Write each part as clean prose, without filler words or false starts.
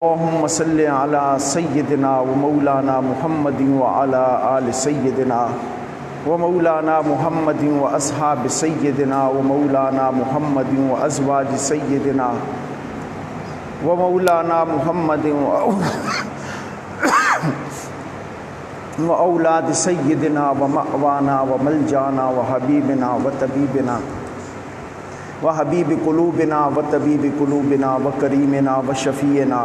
اللہم صلی علی سیدنا و مولانا محمد و علی آل سیدنا و مولانا محمد و اصحاب سیدنا و مولانا محمد و ازواج سیدنا و مولانا محمد و اولاد سیدنا و مأوانا و ملجانا و حبیبنا و طبیبنا و حبیب قلوبنا و طبیب قلوبنا و کریمنا و شفیعنا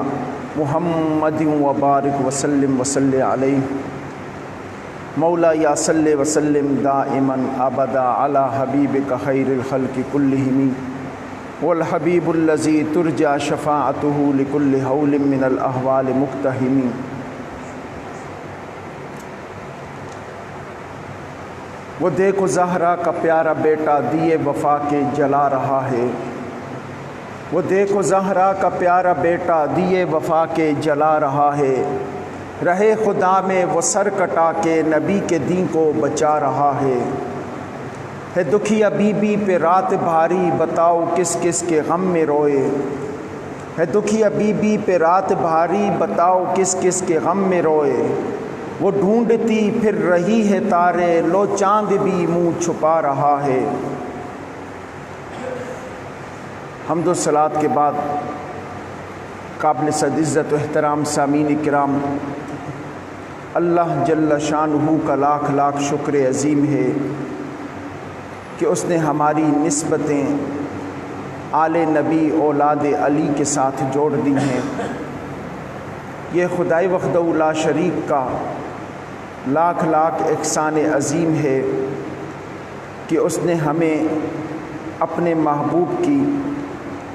محمد و بارک وسلم وصلی علیہ مولا یا صلی وسلم دائما ابدا علی حبیبک خیر الخلق کلہم والحبیب الذی ترجى شفاعته لکل حول من الاحوال مقتحم۔ وہ دیکھو زہرا کا پیارا بیٹا دیے وفا کے جلا رہا ہے، وہ دیکھو زہرا کا پیارا بیٹا دیے وفا کے جلا رہا ہے، رہے خدا میں وہ سر کٹا کے نبی کے دین کو بچا رہا ہے دکھیا بی بی پہ رات بھاری بتاؤ کس کس کے غم میں روئے، ہے دکھیا بی بی پہ رات بھاری بتاؤ کس کس کے غم میں روئے، وہ ڈھونڈتی پھر رہی ہے تارے لو چاند بھی منہ چھپا رہا ہے۔ حمد و صلات کے بعد قابل صد عزت و احترام سامعین کرام، اللہ جل شانہ کا لاکھ لاکھ شکر عظیم ہے کہ اس نے ہماری نسبتیں آل نبی اولاد علی کے ساتھ جوڑ دی ہیں۔ یہ خدائے وحدہ لا شریک کا لاکھ لاکھ احسان عظیم ہے کہ اس نے ہمیں اپنے محبوب کی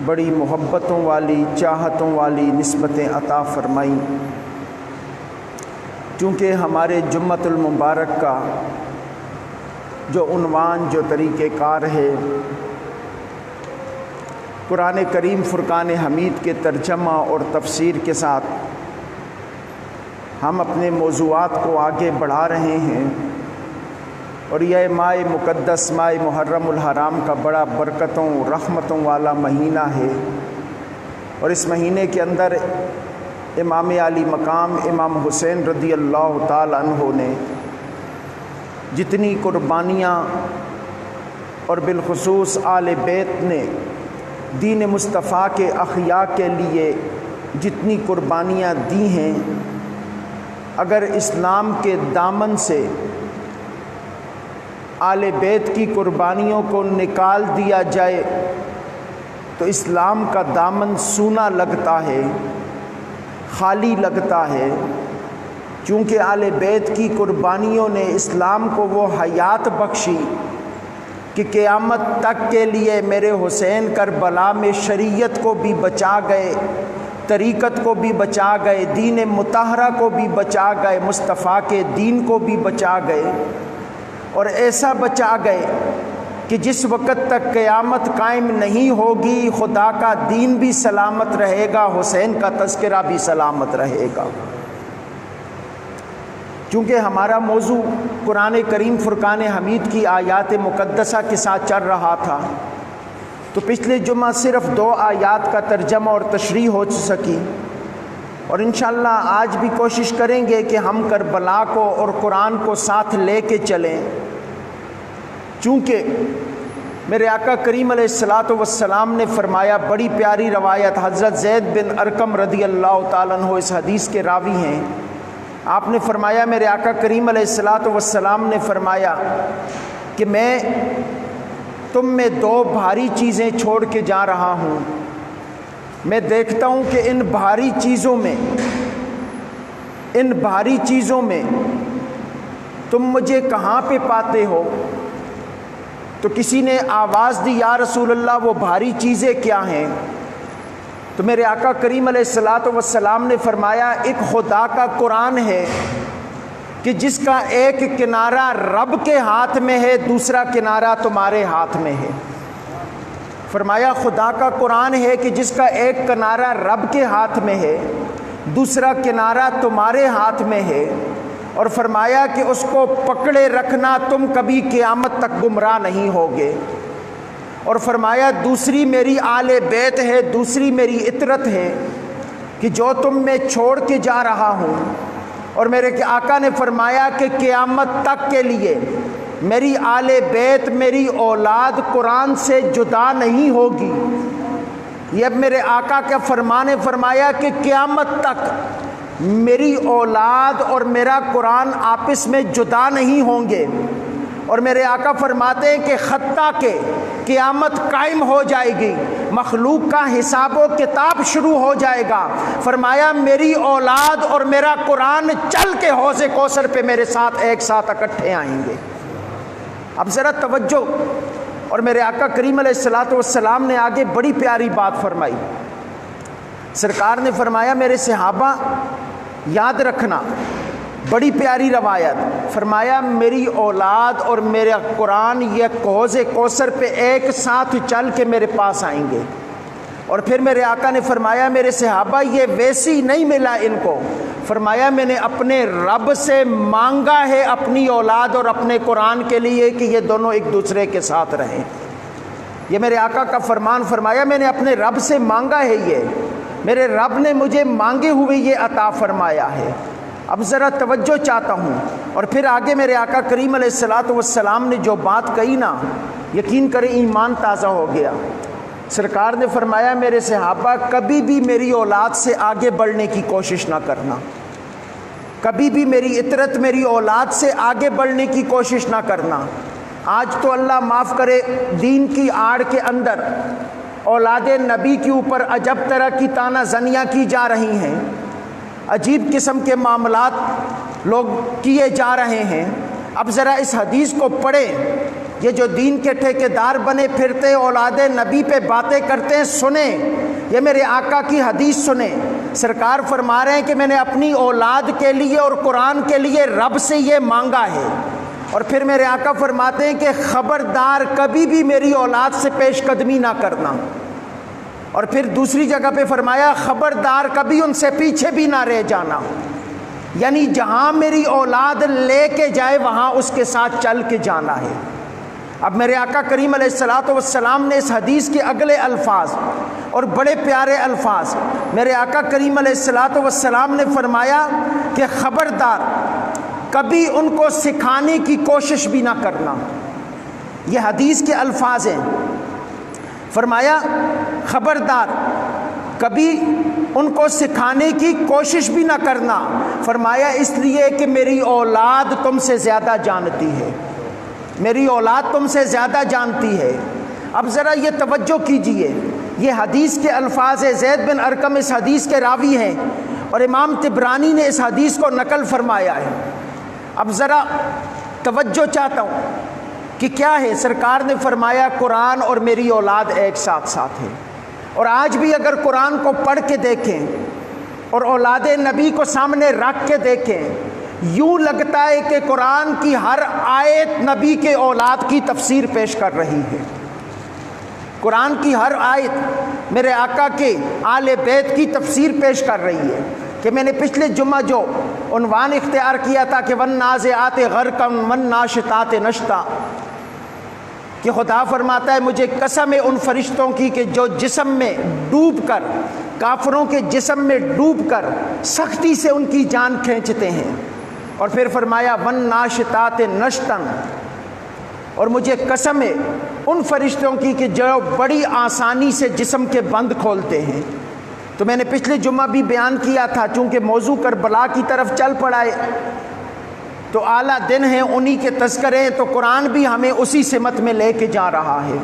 بڑی محبتوں والی چاہتوں والی نسبتیں عطا فرمائیں۔ چونکہ ہمارے جمعۃ المبارک کا جو عنوان جو طریقہ کار ہے، قرآن کریم فرقان حمید کے ترجمہ اور تفسیر کے ساتھ ہم اپنے موضوعات کو آگے بڑھا رہے ہیں، اور یہ ماہ مقدس ماہ محرم الحرام کا بڑا برکتوں رحمتوں والا مہینہ ہے، اور اس مہینے کے اندر امام علی مقام امام حسین رضی اللہ تعالی عنہ نے جتنی قربانیاں اور بالخصوص آل بیت نے دین مصطفیٰ کے احیاء کے لیے جتنی قربانیاں دی ہیں، اگر اسلام کے دامن سے آل بیت کی قربانیوں کو نکال دیا جائے تو اسلام کا دامن سونا لگتا ہے، خالی لگتا ہے، چونکہ آل بیت کی قربانیوں نے اسلام کو وہ حیات بخشی کہ قیامت تک کے لیے میرے حسین کربلا میں شریعت کو بھی بچا گئے، طریقت کو بھی بچا گئے، دین مطہرہ کو بھی بچا گئے، مصطفیٰ کے دین کو بھی بچا گئے، اور ایسا بچا گئے کہ جس وقت تک قیامت قائم نہیں ہوگی خدا کا دین بھی سلامت رہے گا، حسین کا تذکرہ بھی سلامت رہے گا۔ چونکہ ہمارا موضوع قرآن کریم فرقان حمید کی آیات مقدسہ کے ساتھ چل رہا تھا، تو پچھلے جمعہ صرف 2 آیات کا ترجمہ اور تشریح ہو سکی، اور انشاءاللہ آج بھی کوشش کریں گے کہ ہم کربلا کو اور قرآن کو ساتھ لے کے چلیں، چونکہ میرے آقا کریم علیہ الصلاۃ والسلام نے فرمایا، بڑی پیاری روایت، حضرت زید بن ارقم رضی اللہ تعالیٰ عنہ اس حدیث کے راوی ہیں، آپ نے فرمایا میرے آقا کریم علیہ الصلاۃ والسلام نے فرمایا کہ میں تم میں 2 بھاری چیزیں چھوڑ کے جا رہا ہوں، میں دیکھتا ہوں کہ ان بھاری چیزوں میں تم مجھے کہاں پہ پاتے ہو؟ تو کسی نے آواز دی، یا رسول اللہ وہ بھاری چیزیں کیا ہیں؟ تو میرے آقا کریم علیہ الصلاۃ والسلام نے فرمایا، ایک خدا کا قرآن ہے کہ جس کا ایک کنارہ رب کے ہاتھ میں ہے، دوسرا کنارہ تمہارے ہاتھ میں ہے۔ فرمایا خدا کا قرآن ہے کہ جس کا ایک کنارہ رب کے ہاتھ میں ہے، دوسرا کنارہ تمہارے ہاتھ میں ہے، اور فرمایا کہ اس کو پکڑے رکھنا، تم کبھی قیامت تک گمراہ نہیں ہوگے۔ اور فرمایا دوسری میری آل بیت ہے، دوسری میری اطرت ہے، کہ جو تم میں چھوڑ کے جا رہا ہوں، اور میرے آقا نے فرمایا کہ قیامت تک کے لیے میری آل بیت، میری اولاد قرآن سے جدا نہیں ہوگی۔ یہ اب میرے آقا کا فرمان فرمایا کہ قیامت تک میری اولاد اور میرا قرآن آپس میں جدا نہیں ہوں گے۔ اور میرے آقا فرماتے ہیں کہ حتیٰ کہ قیامت قائم ہو جائے گی، مخلوق کا حساب و کتاب شروع ہو جائے گا، فرمایا میری اولاد اور میرا قرآن چل کے حوض کوثر پہ میرے ساتھ ایک ساتھ اکٹھے آئیں گے۔ اب ذرا توجہ، اور میرے آقا کریم علیہ الصلوۃ والسلام نے آگے بڑی پیاری بات فرمائی۔ سرکار نے فرمایا میرے صحابہ یاد رکھنا، بڑی پیاری روایت، فرمایا میری اولاد اور میرا قرآن یہ حوض کوثر پہ ایک ساتھ چل کے میرے پاس آئیں گے۔ اور پھر میرے آقا نے فرمایا میرے صحابہ یہ ویسی نہیں ملا ان کو، فرمایا میں نے اپنے رب سے مانگا ہے اپنی اولاد اور اپنے قرآن کے لیے کہ یہ دونوں ایک دوسرے کے ساتھ رہیں۔ یہ میرے آقا کا فرمان، فرمایا میں نے اپنے رب سے مانگا ہے، یہ میرے رب نے مجھے مانگے ہوئے یہ عطا فرمایا ہے۔ اب ذرا توجہ چاہتا ہوں، اور پھر آگے میرے آقا کریم علیہ الصلوۃ والسلام نے جو بات کہی نا، یقین کریں ایمان تازہ ہو گیا۔ سرکار نے فرمایا میرے صحابہ کبھی بھی میری اولاد سے آگے بڑھنے کی کوشش نہ کرنا، کبھی بھی میری اطرت میری اولاد سے آگے بڑھنے کی کوشش نہ کرنا۔ آج تو اللہ معاف کرے دین کی آڑ کے اندر اولاد نبی کے اوپر عجب طرح کی تانا زنیاں کی جا رہی ہیں، عجیب قسم کے معاملات لوگ کیے جا رہے ہیں۔ اب ذرا اس حدیث کو پڑھیں، یہ جو دین کے ٹھیکیدار بنے پھرتے اولاد نبی پہ باتیں کرتے ہیں، سنیں، یہ میرے آقا کی حدیث سنیں۔ سرکار فرما رہے ہیں کہ میں نے اپنی اولاد کے لیے اور قرآن کے لیے رب سے یہ مانگا ہے۔ اور پھر میرے آقا فرماتے ہیں کہ خبردار کبھی بھی میری اولاد سے پیش قدمی نہ کرنا۔ اور پھر دوسری جگہ پہ فرمایا خبردار کبھی ان سے پیچھے بھی نہ رہ جانا، یعنی جہاں میری اولاد لے کے جائے وہاں اس کے ساتھ چل کے جانا ہے۔ اب میرے آقا کریم علیہ الصلوۃ والسلام نے اس حدیث کے اگلے الفاظ اور بڑے پیارے الفاظ، میرے آقا کریم علیہ الصلوۃ والسلام نے فرمایا کہ خبردار کبھی ان کو سکھانے کی کوشش بھی نہ کرنا۔ یہ حدیث کے الفاظ ہیں، فرمایا خبردار کبھی ان کو سکھانے کی کوشش بھی نہ کرنا، فرمایا اس لیے کہ میری اولاد تم سے زیادہ جانتی ہے، میری اولاد تم سے زیادہ جانتی ہے۔ اب ذرا یہ توجہ کیجئے، یہ حدیث کے الفاظ ہے، زید بن ارقم اس حدیث کے راوی ہیں اور امام طبرانی نے اس حدیث کو نقل فرمایا ہے۔ اب ذرا توجہ چاہتا ہوں کہ کیا ہے، سرکار نے فرمایا قرآن اور میری اولاد ایک ساتھ ساتھ ہے۔ اور آج بھی اگر قرآن کو پڑھ کے دیکھیں اور اولاد نبی کو سامنے رکھ کے دیکھیں، یوں لگتا ہے کہ قرآن کی ہر آیت نبی کے اولاد کی تفسیر پیش کر رہی ہے۔ قرآن کی ہر آیت میرے آقا کے آل بیت کی تفسیر پیش کر رہی ہے۔ کہ میں نے پچھلے جمعہ جو عنوان اختیار کیا تھا کہ وَالنَّازِعَاتِ غَرْقًا وَالنَّاشِطَاتِ نَشْطًا، کہ خدا فرماتا ہے مجھے قسم ہے ان فرشتوں کی کہ جو جسم میں ڈوب کر، کافروں کے جسم میں ڈوب کر سختی سے ان کی جان کھینچتے ہیں۔ اور پھر فرمایا وَالنَّاشِطَاتِ نَشْطًا، اور مجھے قسم ہے ان فرشتوں کی کہ جو بڑی آسانی سے جسم کے بند کھولتے ہیں۔ تو میں نے پچھلے جمعہ بھی بیان کیا تھا، چونکہ موضوع کربلا کی طرف چل پڑا ہے تو اعلیٰ دن ہیں، انہی کے تذکرے ہیں، تو قرآن بھی ہمیں اسی سمت میں لے کے جا رہا ہے۔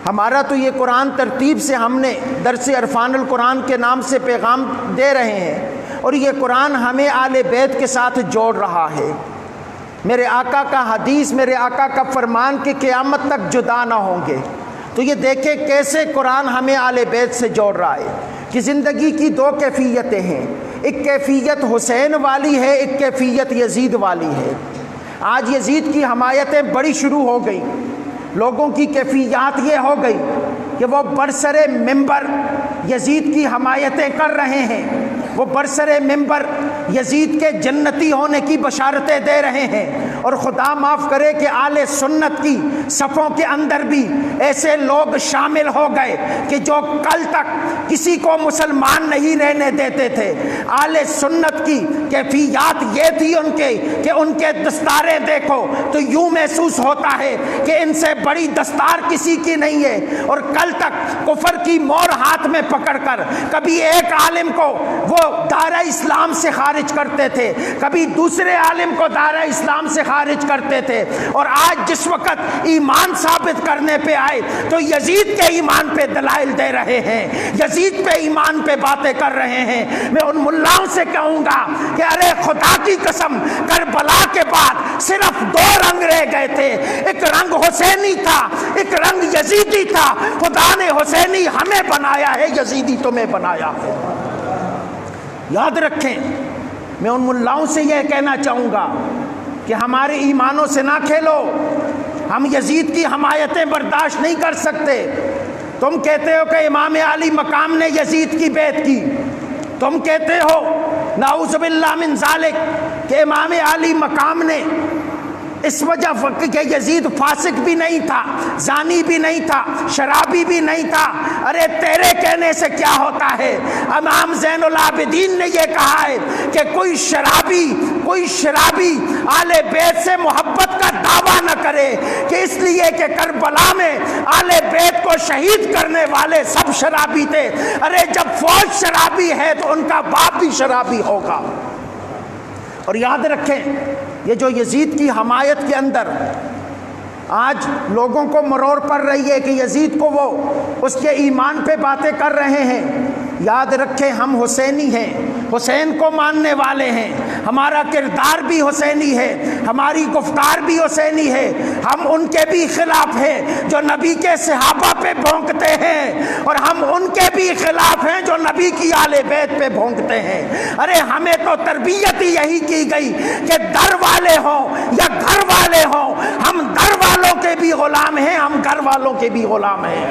ہمارا تو یہ قرآن ترتیب سے ہم نے درس عرفان القرآن کے نام سے پیغام دے رہے ہیں، اور یہ قرآن ہمیں آل بیت کے ساتھ جوڑ رہا ہے۔ میرے آقا کا حدیث، میرے آقا کا فرمان کہ قیامت تک جدا نہ ہوں گے، تو یہ دیکھیں کیسے قرآن ہمیں آل بیت سے جوڑ رہا ہے کہ زندگی کی دو کیفیتیں ہیں، ایک کیفیت حسین والی ہے، ایک کیفیت یزید والی ہے۔ آج یزید کی حمایتیں بڑی شروع ہو گئی، لوگوں کی کیفیات یہ ہو گئی کہ وہ برسر منبر یزید کی حمایتیں کر رہے ہیں، وہ برسر ممبر یزید کے جنتی ہونے کی بشارتیں دے رہے ہیں، اور خدا معاف کرے کہ اہل سنت کی صفوں کے اندر بھی ایسے لوگ شامل ہو گئے کہ جو کل تک کسی کو مسلمان نہیں رہنے دیتے تھے۔ اہل سنت کی کیفیات یہ تھی ان کے کہ ان کے دستاریں دیکھو تو یوں محسوس ہوتا ہے کہ ان سے بڑی دستار کسی کی نہیں ہے، اور کل تک کفر کی مور ہاتھ میں پکڑ کر کبھی ایک عالم کو وہ دائرہ اسلام سے خارج کرتے تھے، کبھی دوسرے عالم کو دائرہ اسلام سے خارج کرتے تھے، اور آج جس وقت ایمان ثابت کرنے پہ آئے تو یزید کے ایمان پہ دلائل دے رہے ہیں، یزید پہ ایمان پہ باتیں کر رہے ہیں۔ میں ان ملاؤں سے کہوں گا کہ ارے خدا کی قسم، کربلا کے بعد صرف دو رنگ رہ گئے تھے، ایک رنگ حسینی تھا، ایک رنگ یزیدی تھا۔ خدا نے حسینی ہمیں بنایا ہے، یزیدی تمہیں بنایا ہے۔ یاد رکھیں، میں ان ملاؤں سے یہ کہنا چاہوں گا کہ ہمارے ایمانوں سے نہ کھیلو، ہم یزید کی حمایتیں برداشت نہیں کر سکتے۔ تم کہتے ہو کہ امام علی مقام نے یزید کی بیعت کی، تم کہتے ہو نعوذ باللہ من ذالک کہ امام علی مقام نے اس وجہ کہ یزید فاسق بھی نہیں تھا، زانی بھی نہیں تھا، شرابی بھی نہیں تھا۔ ارے تیرے کہنے سے کیا ہوتا ہے؟ امام زین العابدین نے یہ کہا ہے کہ کوئی شرابی آل بیت سے محبت کا دعویٰ نہ کرے، کہ اس لیے کہ کربلا میں آل بیت کو شہید کرنے والے سب شرابی تھے۔ ارے جب فوج شرابی ہے تو ان کا باپ بھی شرابی ہوگا۔ اور یاد رکھیں، یہ جو یزید کی حمایت کے اندر آج لوگوں کو مرور پڑ رہی ہے کہ یزید کو وہ اس کے ایمان پہ باتیں کر رہے ہیں، یاد رکھیں ہم حسینی ہیں، حسین کو ماننے والے ہیں، ہمارا کردار بھی حسینی ہے، ہماری گفتار بھی حسینی ہے۔ ہم ان کے بھی خلاف ہیں جو نبی کے صحابہ پہ بھونکتے ہیں، اور ہم ان کے بھی خلاف ہیں جو نبی کی آل بیت پہ بھونکتے ہیں۔ ارے ہمیں تو تربیت ہی یہی کی گئی کہ در والے ہوں یا گھر والے ہوں، ہم در والوں کے بھی غلام ہیں، ہم گھر والوں کے بھی غلام ہیں۔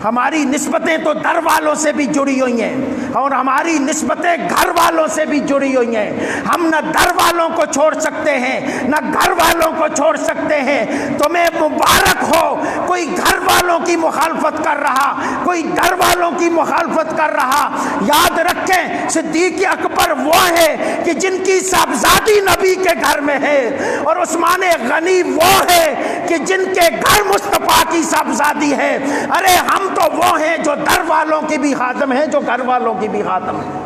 ہماری نسبتیں تو در والوں سے بھی جڑی ہوئی ہیں، اور ہماری نسبتیں گھر والوں سے بھی جڑی ہوئی ہیں۔ ہم نہ در والوں کو چھوڑ سکتے ہیں نہ گھر والوں کو چھوڑ سکتے ہیں۔ تمہیں مبارک ہو کوئی گھر والوں کی مخالفت کر رہا، کوئی در والوں کی مخالفت کر رہا۔ یاد رکھیں صدیق اکبر وہ ہے کہ جن کی صاحبزادی نبی کے گھر میں ہے، اور عثمان غنی وہ ہے کہ جن کے گھر مصطفیٰ کی صاحبزادی ہے۔ ارے ہم تو وہ ہیں جو در والوں کی بھی خادم ہیں، جو گھر والوں کی بھی خادم ہیں۔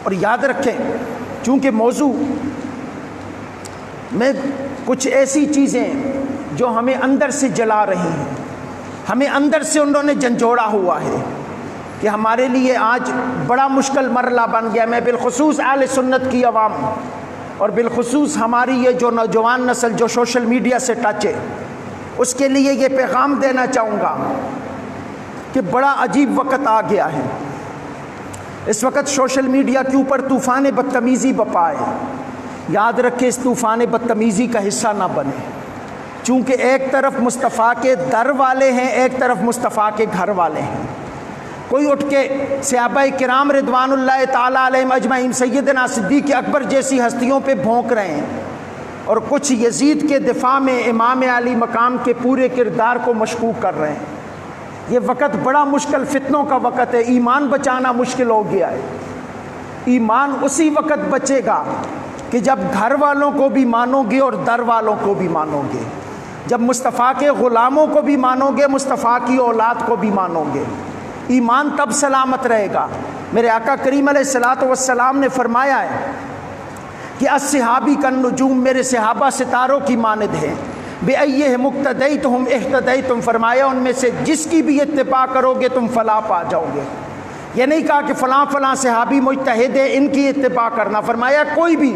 اور یاد رکھیں چونکہ موضوع میں کچھ ایسی چیزیں جو ہمیں اندر سے جلا رہی ہیں، ہمیں اندر سے انہوں نے جھنجھوڑا ہوا ہے کہ ہمارے لیے آج بڑا مشکل مرحلہ بن گیا۔ میں بالخصوص اہل سنت کی عوام اور بالخصوص ہماری یہ جو نوجوان نسل جو سوشل میڈیا سے ٹچ ہے، اس کے لیے یہ پیغام دینا چاہوں گا کہ بڑا عجیب وقت آ گیا ہے۔ اس وقت سوشل میڈیا کے اوپر طوفان بدتمیزی بپا ہے۔ یاد رکھیں اس طوفان بدتمیزی کا حصہ نہ بنے، چونکہ ایک طرف مصطفیٰ کے در والے ہیں، ایک طرف مصطفیٰ کے گھر والے ہیں۔ کوئی اٹھ کے صحابہ کرام رضوان اللہ تعالیٰ علیہم اجمعین سیدنا صدیق اکبر جیسی ہستیوں پہ بھونک رہے ہیں، اور کچھ یزید کے دفاع میں امام علی مقام کے پورے کردار کو مشکوک کر رہے ہیں۔ یہ وقت بڑا مشکل فتنوں کا وقت ہے، ایمان بچانا مشکل ہو گیا ہے۔ ایمان اسی وقت بچے گا کہ جب گھر والوں کو بھی مانو گے اور در والوں کو بھی مانو گے، جب مصطفیٰ کے غلاموں کو بھی مانو گے، مصطفیٰ کی اولاد کو بھی مانو گے، ایمان تب سلامت رہے گا۔ میرے آقا کریم علیہ الصلوۃ والسلام نے فرمایا ہے کہ الصحابی کالنجوم، میرے صحابہ ستاروں کی مانند ہیں، بِأَيِّهِمْ اقْتَدَيْتُمْ اهْتَدَيْتُمْ، فرمایا ان میں سے جس کی بھی اتباع کرو گے تم فلاح پا جاؤ گے۔ یہ نہیں کہا کہ فلاں فلاں صحابی مجتہد ہے ان کی اتباع کرنا، فرمایا کوئی بھی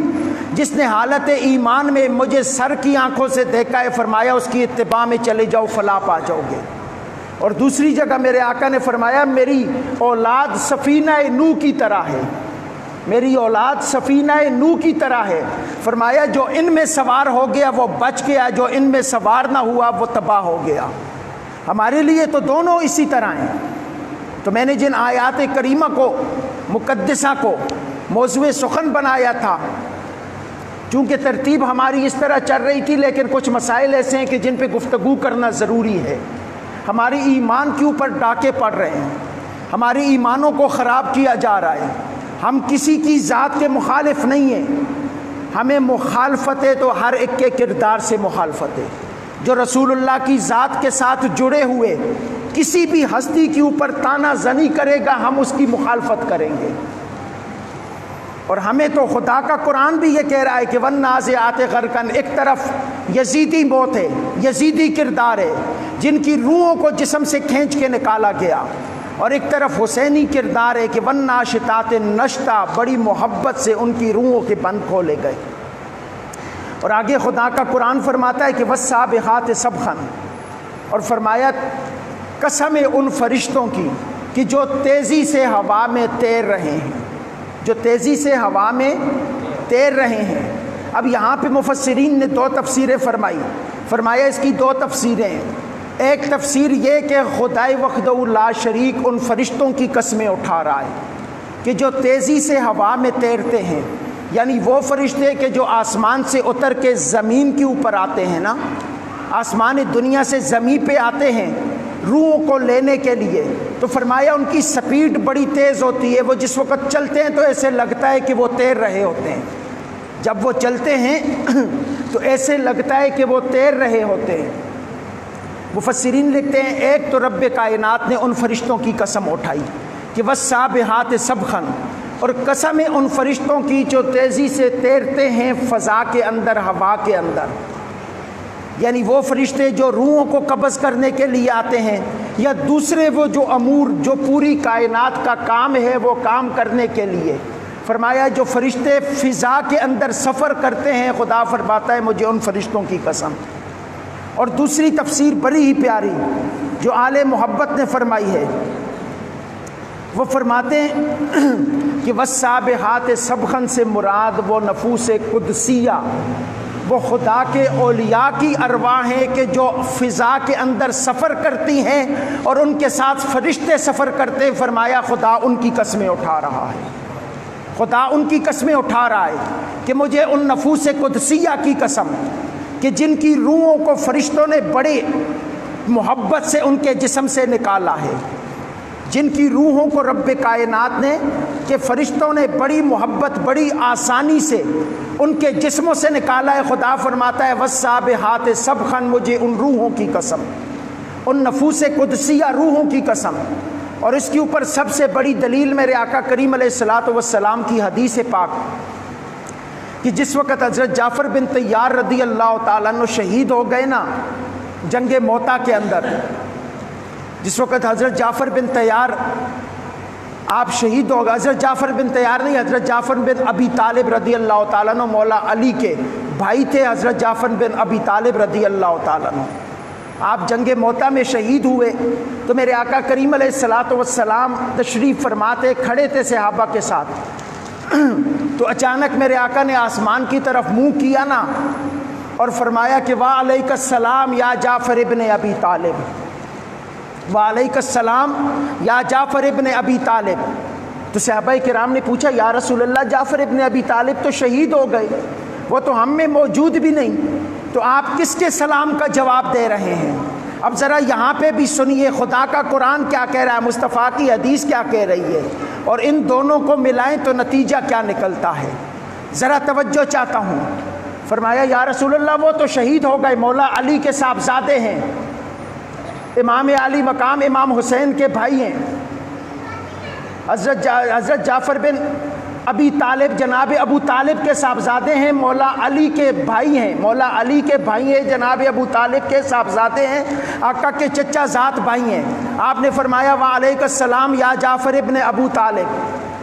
جس نے حالت ایمان میں مجھے سر کی آنکھوں سے دیکھا ہے، فرمایا اس کی اتباع میں چلے جاؤ فلاح پا جاؤ گے۔ اور دوسری جگہ میرے آقا نے فرمایا میری اولاد سفینہ نوح کی طرح ہے، میری اولاد سفینہ نوح کی طرح ہے، فرمایا جو ان میں سوار ہو گیا وہ بچ گیا، جو ان میں سوار نہ ہوا وہ تباہ ہو گیا۔ ہمارے لیے تو دونوں اسی طرح ہیں۔ تو میں نے جن آیات کریمہ کو مقدسہ کو موضوع سخن بنایا تھا، چونکہ ترتیب ہماری اس طرح چل رہی تھی، لیکن کچھ مسائل ایسے ہیں کہ جن پہ گفتگو کرنا ضروری ہے۔ ہماری ایمان کے اوپر ڈاکے پڑ رہے ہیں، ہماری ایمانوں کو خراب کیا جا رہا ہے۔ ہم کسی کی ذات کے مخالف نہیں ہیں، ہمیں مخالفت ہے تو ہر ایک کے کردار سے مخالفت ہے۔ جو رسول اللہ کی ذات کے ساتھ جڑے ہوئے کسی بھی ہستی کے اوپر طعنہ زنی کرے گا، ہم اس کی مخالفت کریں گے۔ اور ہمیں تو خدا کا قرآن بھی یہ کہہ رہا ہے کہ وَالنَّازِعَاتِ غَرْقًا، ایک طرف یزیدی موت ہے، یزیدی کردار ہے جن کی روحوں کو جسم سے کھینچ کے نکالا گیا، اور ایک طرف حسینی کردار ہے کہ وَالنَّاشِطَاتِ نَشْطًا، بڑی محبت سے ان کی روحوں کے بند کھولے گئے۔ اور آگے خدا کا قرآن فرماتا ہے کہ وَالسَّابِحَاتِ سَبْحًا، اور فرمایا قسم ان فرشتوں کی کہ جو تیزی سے ہوا میں تیر رہے ہیں، جو تیزی سے ہوا میں تیر رہے ہیں۔ اب یہاں پہ مفسرین نے دو تفسیریں فرمایا اس کی دو تفسیریں ہیں۔ ایک تفسیر یہ کہ خدائے وحدہ لا شریک ان فرشتوں کی قسمیں اٹھا رہا ہے کہ جو تیزی سے ہوا میں تیرتے ہیں، یعنی وہ فرشتے کہ جو آسمان سے اتر کے زمین کے اوپر آتے ہیں نا، آسمان دنیا سے زمین پہ آتے ہیں روحوں کو لینے کے لیے، تو فرمایا ان کی سپیڈ بڑی تیز ہوتی ہے۔ وہ جس وقت چلتے ہیں تو ایسے لگتا ہے کہ وہ تیر رہے ہوتے ہیں، جب وہ چلتے ہیں تو ایسے لگتا ہے کہ وہ تیر رہے ہوتے ہیں۔ مفسرین لکھتے ہیں ایک تو رب کائنات نے ان فرشتوں کی قسم اٹھائی کہ وَالسَّابِحَاتِ سَبْحًا، اور قسم ہے ان فرشتوں کی جو تیزی سے تیرتے ہیں فضا کے اندر، ہوا کے اندر، یعنی وہ فرشتے جو روحوں کو قبض کرنے کے لیے آتے ہیں، یا دوسرے وہ جو امور جو پوری کائنات کا کام ہے وہ کام کرنے کے لیے۔ فرمایا جو فرشتے فضا کے اندر سفر کرتے ہیں، خدا فرماتا ہے مجھے ان فرشتوں کی قسم۔ اور دوسری تفسیر بڑی ہی پیاری جو آل محبت نے فرمائی ہے، وہ فرماتے ہیں کہ وَالسَّابِحَاتِ سَبْحًا سے مراد وہ نفوس قدسیہ، وہ خدا کے اولیاء کی ارواح ہیں کہ جو فضا کے اندر سفر کرتی ہیں اور ان کے ساتھ فرشتے سفر کرتے ہیں۔ فرمایا خدا ان کی قسمیں اٹھا رہا ہے، خدا ان کی قسمیں اٹھا رہا ہے کہ مجھے ان نفوس قدسیہ کی قسم کہ جن کی روحوں کو فرشتوں نے بڑے محبت سے ان کے جسم سے نکالا ہے، جن کی روحوں کو رب کائنات نے کہ فرشتوں نے بڑی محبت بڑی آسانی سے ان کے جسموں سے نکالا ہے۔ خدا فرماتا ہے وَالسَّابِحَاتِ سَبْحًا، مجھے ان روحوں کی قسم، ان نفوس قدسیہ روحوں کی قسم۔ اور اس کے اوپر سب سے بڑی دلیل میرے آقا کریم علیہ الصلوۃ والسلام کی حدیث پاک کہ جس وقت حضرت جعفر بن طیار رضی اللہ تعالیٰ عنہ شہید ہو گئے نا جنگ موتا کے اندر، جس وقت حضرت جعفر بن طیار آپ شہید ہو گئے، حضرت جعفر بن طیار نہیں، حضرت جعفر بن ابی طالب رضی اللہ تعالیٰ عنہ مولا علی کے بھائی تھے، حضرت جعفر بن ابی طالب رضی اللہ تعالیٰ عنہ۔ آپ جنگ موتا میں شہید ہوئے تو میرے آقا کریم علیہ الصلوۃ والسلام تشریف فرماتے کھڑے تھے صحابہ کے ساتھ، تو اچانک میرے آقا نے آسمان کی طرف منہ کیا نا اور فرمایا کہ وعلیک السلام یا جعفر ابن ابی طالب، وعلیک السلام یا جعفر ابن ابی طالب۔ تو صحابہ کرام نے پوچھا یا رسول اللہ جعفر ابن ابی طالب تو شہید ہو گئے، وہ تو ہم میں موجود بھی نہیں، تو آپ کس کے سلام کا جواب دے رہے ہیں؟ اب ذرا یہاں پہ بھی سنیے خدا کا قرآن کیا کہہ رہا ہے، مصطفیٰ کی حدیث کیا کہہ رہی ہے، اور ان دونوں کو ملائیں تو نتیجہ کیا نکلتا ہے، ذرا توجہ چاہتا ہوں۔ فرمایا یا رسول اللہ وہ تو شہید ہو گئے، مولا علی کے صاحبزادے ہیں، امام علی مقام امام حسین کے بھائی ہیں، حضرت جعفر بن ابی طالب جناب ابو طالب کے صاحبزادے ہیں، مولا علی کے بھائی ہیں، مولا علی کے بھائی ہیں، جناب ابو طالب کے صاحبزادے ہیں، آقا کے چچا ذات بھائی ہیں۔ آپ نے فرمایا وعلیک السلام یا جعفر ابن ابو طالب۔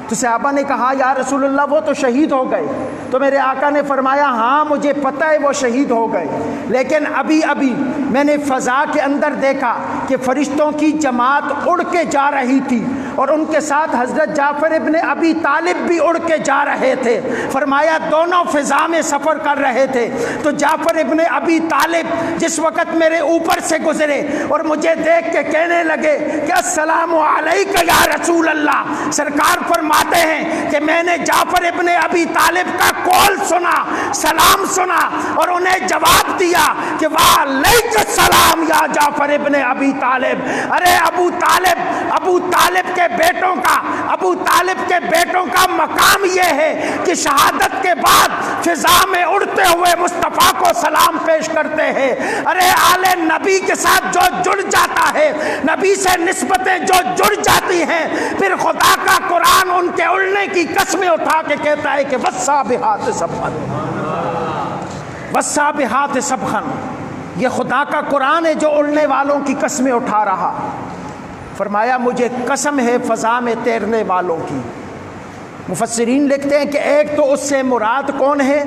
تو صحابہ نے کہا یا رسول اللہ وہ تو شہید ہو گئے، تو میرے آقا نے فرمایا ہاں مجھے پتہ ہے وہ شہید ہو گئے، لیکن ابھی میں نے فضا کے اندر دیکھا کہ فرشتوں کی جماعت اڑ کے جا رہی تھی اور ان کے ساتھ حضرت جعفر ابن ابی طالب بھی اڑ کے جا رہے تھے۔ فرمایا دونوں فضا میں سفر کر رہے تھے، تو جعفر ابن ابی طالب جس وقت میرے اوپر سے گزرے اور مجھے دیکھ کے کہنے لگے کہ السلام علیک یا رسول اللہ، سرکار فرماتے ہیں کہ میں نے جعفر ابن ابی طالب کا کال سنا، سلام سنا، اور انہیں جواب دیا کہ وعلیک السلام یا جعفر ابن ابی طالب۔ ارے ابو طالب کے بیٹوں کا مقام یہ ہے کہ شہادت کے بعد فضا میں اڑتے ہوئے مصطفیٰ کو سلام پیش کرتے ہیں۔ ارے آل نبی کے ساتھ جو جڑ جاتا ہے، نبی سے نسبتیں جو جڑ جاتی ہیں، پھر خدا کا قرآن ان کے اڑنے کی قسمیں اٹھا کے کہتا ہے کہ والسابحات سبحا، والسابحات سبحا۔ یہ خدا کا قرآن ہے جو اڑنے والوں کی قسمیں اٹھا رہا۔ فرمایا مجھے قسم ہے فضا میں تیرنے والوں کی۔ مفسرین لکھتے ہیں کہ ایک تو اس سے مراد کون ہے؟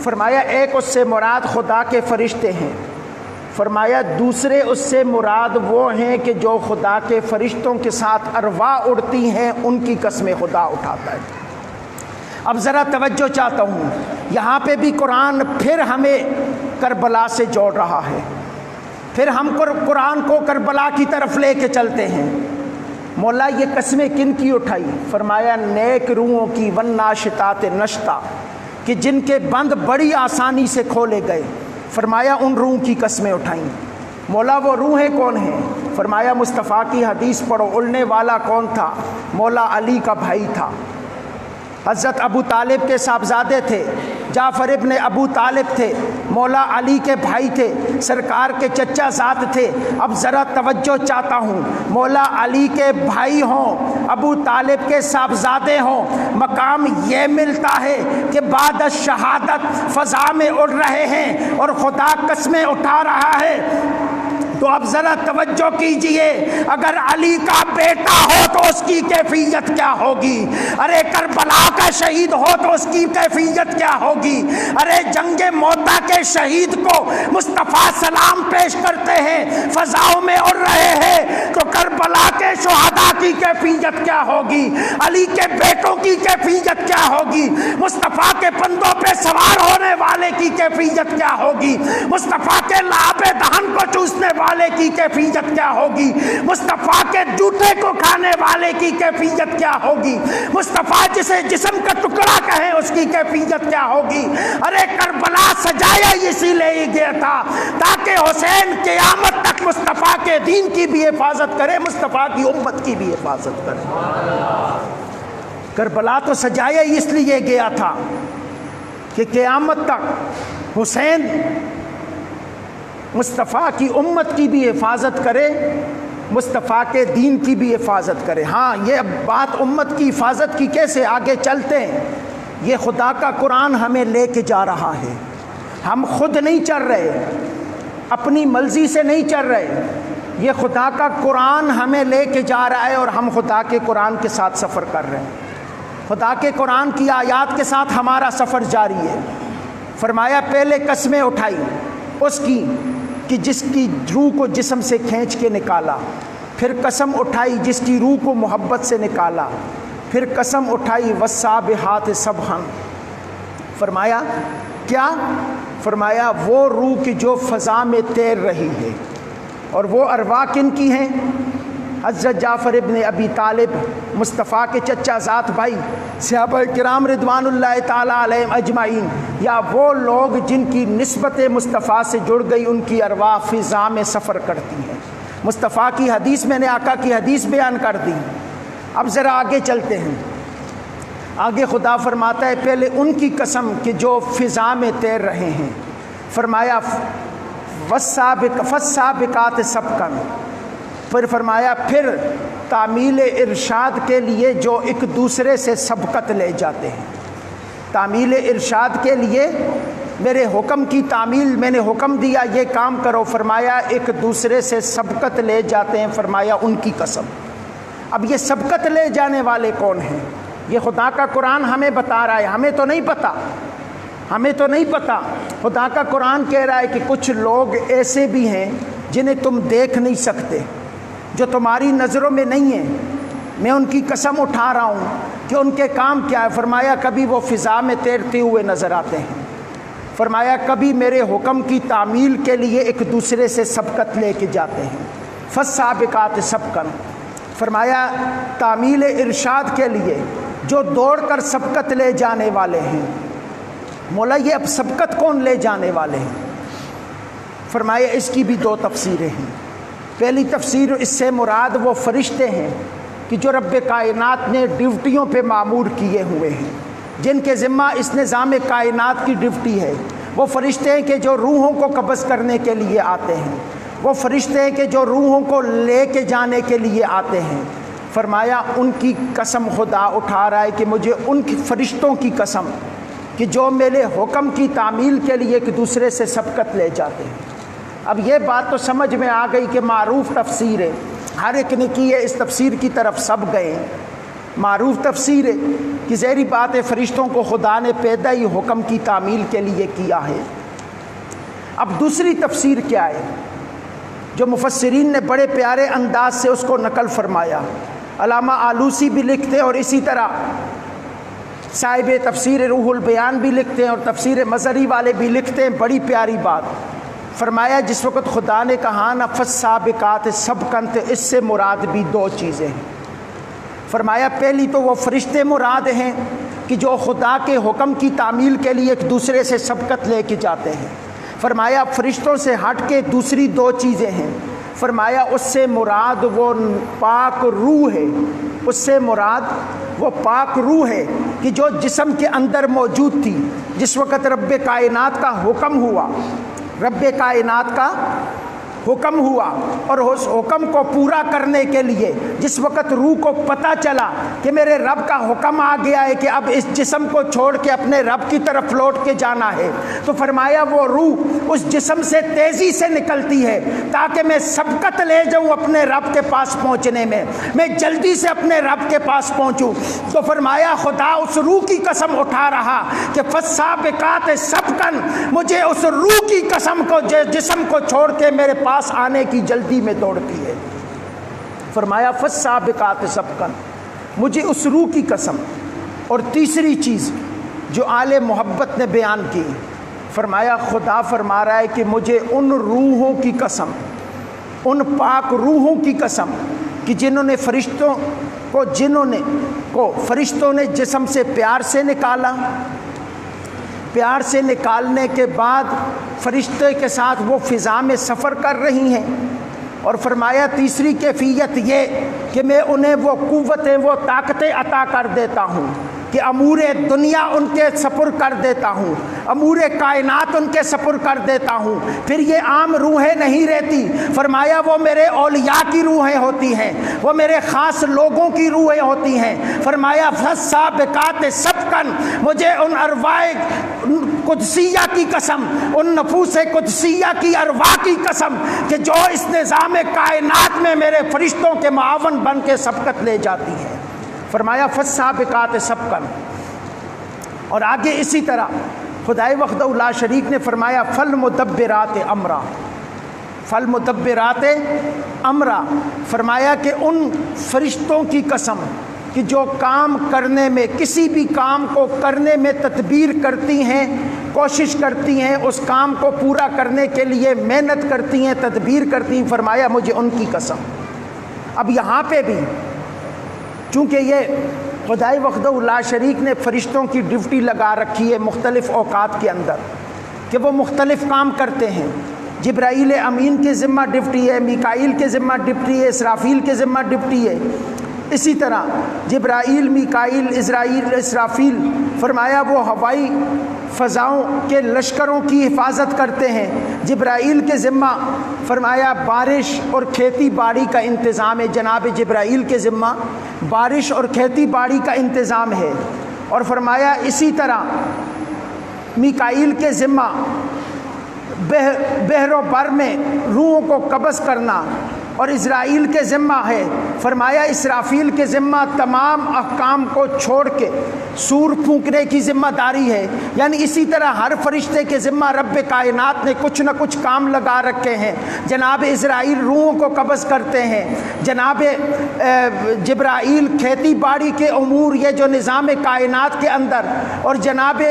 فرمایا ایک اس سے مراد خدا کے فرشتے ہیں۔ فرمایا دوسرے اس سے مراد وہ ہیں کہ جو خدا کے فرشتوں کے ساتھ ارواح اڑتی ہیں، ان کی قسمیں خدا اٹھاتا ہے۔ اب ذرا توجہ چاہتا ہوں، یہاں پہ بھی قرآن پھر ہمیں کربلا سے جوڑ رہا ہے، پھر ہم قرآن کو کربلا کی طرف لے کے چلتے ہیں۔ مولا یہ قسمیں کن کی اٹھائی؟ فرمایا نیک روحوں کی، والناشطات نشطا، کہ جن کے بند بڑی آسانی سے کھولے گئے۔ فرمایا ان روح کی قسمیں اٹھائیں۔ مولا وہ روحیں کون ہیں؟ فرمایا مصطفیٰ کی حدیث پڑھو، اڑنے والا کون تھا؟ مولا علی کا بھائی تھا، حضرت ابو طالب کے صاحبزادے تھے، جعفر ابن ابو طالب تھے، مولا علی کے بھائی تھے، سرکار کے چچا زاد تھے۔ اب ذرا توجہ چاہتا ہوں، مولا علی کے بھائی ہوں، ابو طالب کے صاحبزادے ہوں، مقام یہ ملتا ہے کہ بعد شہادت فضا میں اڑ رہے ہیں اور خدا قسمیں اٹھا رہا ہے۔ تو اب ذرا توجہ کیجئے، اگر علی کا بیٹا ہو تو اس کی کیفیت کیا ہوگی؟ ارے کربلا کا شہید ہو تو اس کی کیفیت کیا ہوگی؟ ارے جنگ موتا کے شہید کو مصطفیٰ سلام پیش کرتے ہیں، فضاؤں میں اڑ رہے ہیں، تو کربلا کے شہداء کی کیفیت کیا ہوگی؟ علی کے بیٹوں کی کیفیت کیا ہوگی؟ مصطفیٰ کے پندوں پہ سوار ہونے والے کی کیفیت کیا ہوگی؟ مصطفیٰ کے لعاب دہن کو چوسنے والے کی کیفیت کیا ہوگی؟ مصطفیٰ کے جوتے کو کھانے والے کی کیفیت کیا ہوگی؟ مصطفیٰ جسے جسم کا ٹکڑا کہیں اس کی کیفیت کیا ہوگی؟ ارے کربلا سجایا اسی لیے گیا تھا تاکہ حسین قیامت تک مصطفیٰ کے دین کی بھی حفاظت کرے، مصطفیٰ کی امت کی بھی حفاظت کرے۔ کربلا تو سجایا اس لیے گیا تھا کہ قیامت تک حسین مصطفیٰ کی امت کی بھی حفاظت کرے، مصطفیٰ کے دین کی بھی حفاظت کرے۔ ہاں یہ بات امت کی حفاظت کی کیسے، آگے چلتے ہیں۔ یہ خدا کا قرآن ہمیں لے کے جا رہا ہے، ہم خود نہیں چل رہے، اپنی مرضی سے نہیں چل رہے، یہ خدا کا قرآن ہمیں لے کے جا رہا ہے اور ہم خدا کے قرآن کے ساتھ سفر کر رہے ہیں۔ خدا کے قرآن کی آیات کے ساتھ ہمارا سفر جاری ہے۔ فرمایا پہلے قسمیں اٹھائی اس کی کہ جس کی روح کو جسم سے کھینچ کے نکالا، پھر قسم اٹھائی جس کی روح کو محبت سے نکالا، پھر قسم اٹھائی والسابحات سبحا۔ فرمایا کیا؟ فرمایا وہ روح کی جو فضا میں تیر رہی ہے، اور وہ ارواح کن کی ہیں؟ حضرت جعفر ابن ابی طالب، مصطفیٰ کے چچا ذات بھائی، صحابہ کرام رضوان اللہ تعالیٰ علیہم اجمعین، یا وہ لوگ جن کی نسبت مصطفیٰ سے جڑ گئی، ان کی ارواح فضا میں سفر کرتی ہیں۔ مصطفیٰ کی حدیث میں نے آقا کی حدیث بیان کر دی۔ اب ذرا آگے چلتے ہیں، آگے خدا فرماتا ہے پہلے ان کی قسم کہ جو فضا میں تیر رہے ہیں۔ فرمایا فالسابقات سبقا، پھر فرمایا پھر تعمیل ارشاد کے لیے جو ایک دوسرے سے سبقت لے جاتے ہیں۔ تعمیل ارشاد کے لیے میرے حکم کی تعمیل، میں نے حکم دیا یہ کام کرو، فرمایا ایک دوسرے سے سبقت لے جاتے ہیں، فرمایا ان کی قسم۔ اب یہ سبقت لے جانے والے کون ہیں؟ یہ خدا کا قرآن ہمیں بتا رہا ہے، ہمیں تو نہیں پتہ، ہمیں تو نہیں پتہ۔ خدا کا قرآن کہہ رہا ہے کہ کچھ لوگ ایسے بھی ہیں جنہیں تم دیکھ نہیں سکتے، جو تمہاری نظروں میں نہیں ہیں، میں ان کی قسم اٹھا رہا ہوں کہ ان کے کام کیا ہے۔ فرمایا کبھی وہ فضا میں تیرتے ہوئے نظر آتے ہیں، فرمایا کبھی میرے حکم کی تعمیل کے لیے ایک دوسرے سے سبقت لے کے جاتے ہیں، فالسابقات سبقا، فرمایا تعمیل ارشاد کے لیے جو دوڑ کر سبقت لے جانے والے ہیں۔ مولا یہ اب سبقت کون لے جانے والے ہیں؟ فرمایا اس کی بھی دو تفسیریں ہیں۔ پہلی تفسیر، اس سے مراد وہ فرشتے ہیں کہ جو رب کائنات نے ڈیوٹیوں پہ معمور کیے ہوئے ہیں، جن کے ذمہ اس نظام کائنات کی ڈیوٹی ہے۔ وہ فرشتے ہیں کہ جو روحوں کو قبض کرنے کے لیے آتے ہیں، وہ فرشتے ہیں کہ جو روحوں کو لے کے جانے کے لیے آتے ہیں۔ فرمایا ان کی قسم خدا اٹھا رہا ہے کہ مجھے ان کی فرشتوں کی قسم کہ جو میرے حکم کی تعمیل کے لیے ایک دوسرے سے سبقت لے جاتے ہیں۔ اب یہ بات تو سمجھ میں آ گئی کہ معروف تفسیر ہے، ہر ایک نے کی ہے، اس تفسیر کی طرف سب گئے، معروف تفسیر ہے کہ ظاہری بات ہے فرشتوں کو خدا نے پیدا ہی حکم کی تعمیل کے لیے کیا ہے۔ اب دوسری تفسیر کیا ہے جو مفسرین نے بڑے پیارے انداز سے اس کو نقل فرمایا، علامہ آلوسی بھی لکھتے ہیں اور اسی طرح صاحب تفسیر روح البیان بھی لکھتے ہیں اور تفسیر مظہری والے بھی لکھتے ہیں، بڑی پیاری بات۔ فرمایا جس وقت خدا نے کہا نا فالسابقات سبقا، اس سے مراد بھی دو چیزیں ہیں۔ فرمایا پہلی تو وہ فرشتے مراد ہیں کہ جو خدا کے حکم کی تعمیل کے لیے ایک دوسرے سے سبقت لے کے جاتے ہیں۔ فرمایا فرشتوں سے ہٹ کے دوسری دو چیزیں ہیں۔ فرمایا اس سے مراد وہ پاک روح ہے، اس سے مراد وہ پاک روح ہے کہ جو جسم کے اندر موجود تھی جس وقت رب کائنات کا حکم ہوا، رب کائنات کا حکم ہوا، اور اس حکم کو پورا کرنے کے لیے جس وقت روح کو پتہ چلا کہ میرے رب کا حکم آ گیا ہے کہ اب اس جسم کو چھوڑ کے اپنے رب کی طرف لوٹ کے جانا ہے، تو فرمایا وہ روح اس جسم سے تیزی سے نکلتی ہے تاکہ میں سبقت لے جاؤں اپنے رب کے پاس پہنچنے میں جلدی سے اپنے رب کے پاس پہنچوں۔ تو فرمایا خدا اس روح کی قسم اٹھا رہا کہ فالسابقات سبقا، مجھے اس روح کی قسم کو جسم کو چھوڑ کے میرے پاس آنے کی جلدی میں دوڑتی ہے۔ فرمایا فالسابقات سبقا، مجھے اس روح کی قسم۔ اور تیسری چیز جو آل محبت نے بیان کی، فرمایا خدا فرما رہا ہے کہ مجھے ان روحوں کی قسم، ان پاک روحوں کی قسم کہ جنہوں نے فرشتوں نے جسم سے پیار سے نکالا، پیار سے نکالنے کے بعد فرشتے کے ساتھ وہ فضا میں سفر کر رہی ہیں۔ اور فرمایا تیسری کیفیت یہ کہ میں انہیں وہ قوتیں، وہ طاقتیں عطا کر دیتا ہوں کہ امور دنیا ان کے سپر کر دیتا ہوں، امور کائنات ان کے سپر کر دیتا ہوں۔ پھر یہ عام روحیں نہیں رہتی، فرمایا وہ میرے اولیاء کی روحیں ہوتی ہیں، وہ میرے خاص لوگوں کی روحیں ہوتی ہیں۔ فرمایا فالسابقات سبقا، مجھے ان ارواح قدسیہ کی قسم، ان نفوس قدسیہ کی ارواح کی قسم کہ جو اس نظام کائنات میں میرے فرشتوں کے معاون بن کے سبقت لے جاتی ہیں۔ فرمایا فالسابقات سبقا، اور آگے اسی طرح خدائے وحدہ لا شریک نے فرمایا فالمدبرات امرا، فالمدبرات امرا، فرمایا کہ ان فرشتوں کی قسم کہ جو کام کرنے میں، کسی بھی کام کو کرنے میں تدبیر کرتی ہیں، کوشش کرتی ہیں، اس کام کو پورا کرنے کے لیے محنت کرتی ہیں، تدبیر کرتی ہیں، فرمایا مجھے ان کی قسم۔ اب یہاں پہ بھی چونکہ یہ خدائے وحدہ لا شریک نے فرشتوں کی ڈیوٹی لگا رکھی ہے مختلف اوقات کے اندر کہ وہ مختلف کام کرتے ہیں۔ جبرائیل امین کے ذمہ ڈیوٹی ہے، میکائیل کے ذمہ ڈیوٹی ہے، اسرافیل کے ذمہ ڈیوٹی ہے۔ اسی طرح جبرائیل، میکائیل، اسرافیل، فرمایا وہ ہوائی فضاؤں کے لشکروں کی حفاظت کرتے ہیں۔ جبرائیل کے ذمہ فرمایا بارش اور کھیتی باڑی کا انتظام ہے، جناب جبرائیل کے ذمہ بارش اور کھیتی باڑی کا انتظام ہے۔ اور فرمایا اسی طرح میکائیل کے ذمہ بحر و بر میں روحوں کو قبض کرنا، اور اسرائیل کے ذمہ ہے۔ فرمایا اسرافیل کے ذمہ تمام احکام کو چھوڑ کے سور پھونکنے کی ذمہ داری ہے، یعنی اسی طرح ہر فرشتے کے ذمہ رب کائنات نے کچھ نہ کچھ کام لگا رکھے ہیں۔ جناب اسرائیل روحوں کو قبض کرتے ہیں، جناب جبرائیل کھیتی باڑی کے امور، یہ جو نظام کائنات کے اندر، اور جناب